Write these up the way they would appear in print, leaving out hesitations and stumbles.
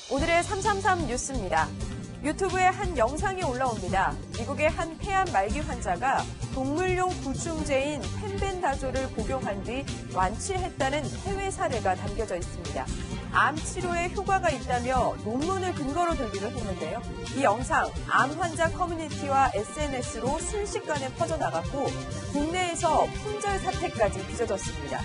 오늘의 333 뉴스입니다. 유튜브에 한 영상이 올라옵니다. 미국의 한 폐암 말기 환자가 동물용 구충제인 펜벤다졸을 복용한 뒤 완치했다는 해외 사례가 담겨져 있습니다. 암 치료에 효과가 있다며 논문을 근거로 들기도 했는데요. 이 영상, 암 환자 커뮤니티와 SNS로 순식간에 퍼져나갔고 국내에서 품절 사태까지 빚어졌습니다.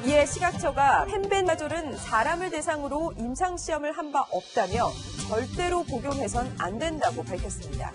이에 시각처가 펜벤다졸은 사람을 대상으로 임상시험을 한 바 없다며 절대로 복용해선 안 된다고 밝혔습니다.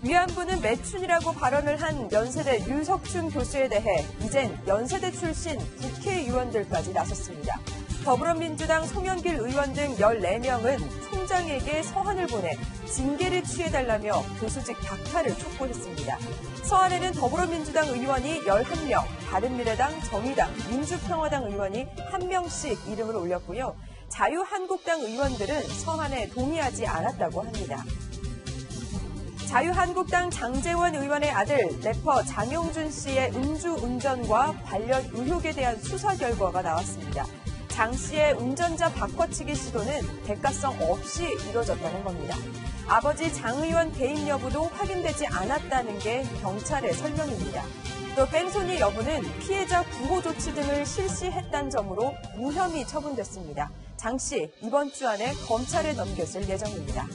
위안부는 매춘이라고 발언을 한 연세대 윤석춘 교수에 대해 이젠 연세대 출신 국회의원들까지 나섰습니다. 더불어민주당 송영길 의원 등 14명은 총장에게 서한을 보내 징계를 취해달라며 교수직 박탈을 촉구했습니다. 서한에는 더불어민주당 의원이 11명, 바른미래당, 정의당, 민주평화당 의원이 1명씩 이름을 올렸고요. 자유한국당 의원들은 서한에 동의하지 않았다고 합니다. 자유한국당 장제원 의원의 아들 래퍼 장용준 씨의 음주운전과 관련 의혹에 대한 수사 결과가 나왔습니다. 장 씨의 운전자 바꿔치기 시도는 대가성 없이 이뤄졌다는 겁니다. 아버지 장 의원 개인 여부도 확인되지 않았다는 게 경찰의 설명입니다. 또 뺑소니 여부는 피해자 구호 조치 등을 실시했다는 점으로 무혐의 처분됐습니다. 장 씨 이번 주 안에 검찰에 넘겨질 예정입니다.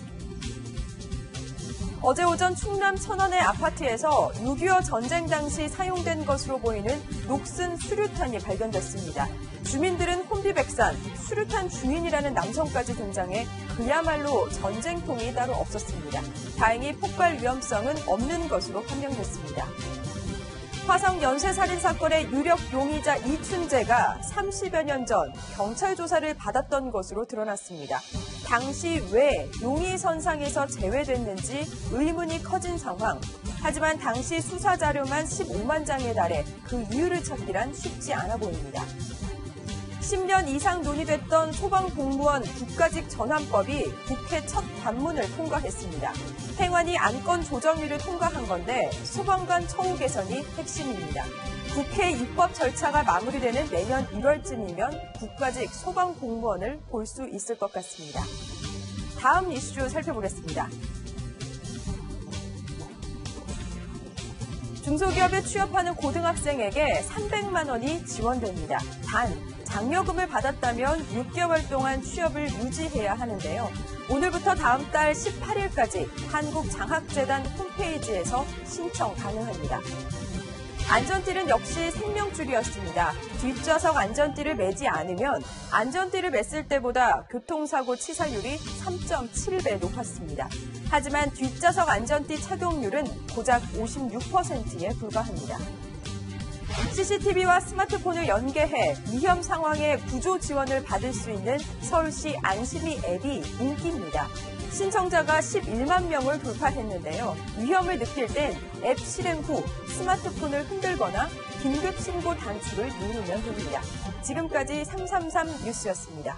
어제 오전 충남 천안의 아파트에서 6.25 전쟁 당시 사용된 것으로 보이는 녹슨 수류탄이 발견됐습니다. 주민들은 혼비백산, 수류탄 주인이라는 남성까지 등장해 그야말로 전쟁통이 따로 없었습니다. 다행히 폭발 위험성은 없는 것으로 판명됐습니다. 화성 연쇄살인 사건의 유력 용의자 이춘재가 30여 년 전 경찰 조사를 받았던 것으로 드러났습니다. 당시 왜 용의선상에서 제외됐는지 의문이 커진 상황. 하지만 당시 수사 자료만 15만 장에 달해 그 이유를 찾기란 쉽지 않아 보입니다. 10년 이상 논의됐던 소방공무원 국가직 전환법이 국회 첫 단문을 통과했습니다. 행안위 안건 조정위를 통과한 건데 소방관 처우 개선이 핵심입니다. 국회 입법 절차가 마무리되는 내년 1월쯤이면 국가직 소방공무원을 볼 수 있을 것 같습니다. 다음 이슈 살펴보겠습니다. 중소기업에 취업하는 고등학생에게 300만 원이 지원됩니다. 단, 장려금을 받았다면 6개월 동안 취업을 유지해야 하는데요. 오늘부터 다음 달 18일까지 한국장학재단 홈페이지에서 신청 가능합니다. 안전띠는 역시 생명줄이었습니다. 뒷좌석 안전띠를 매지 않으면 안전띠를 맸을 때보다 교통사고 치사율이 3.7배 높았습니다. 하지만 뒷좌석 안전띠 착용률은 고작 56%에 불과합니다. CCTV와 스마트폰을 연계해 위험 상황에 구조 지원을 받을 수 있는 서울시 안심이 앱이 인기입니다. 신청자가 11만 명을 돌파했는데요. 위험을 느낄 땐 앱 실행 후 스마트폰을 흔들거나 긴급신고 단추를 누르면 됩니다. 지금까지 333 뉴스였습니다.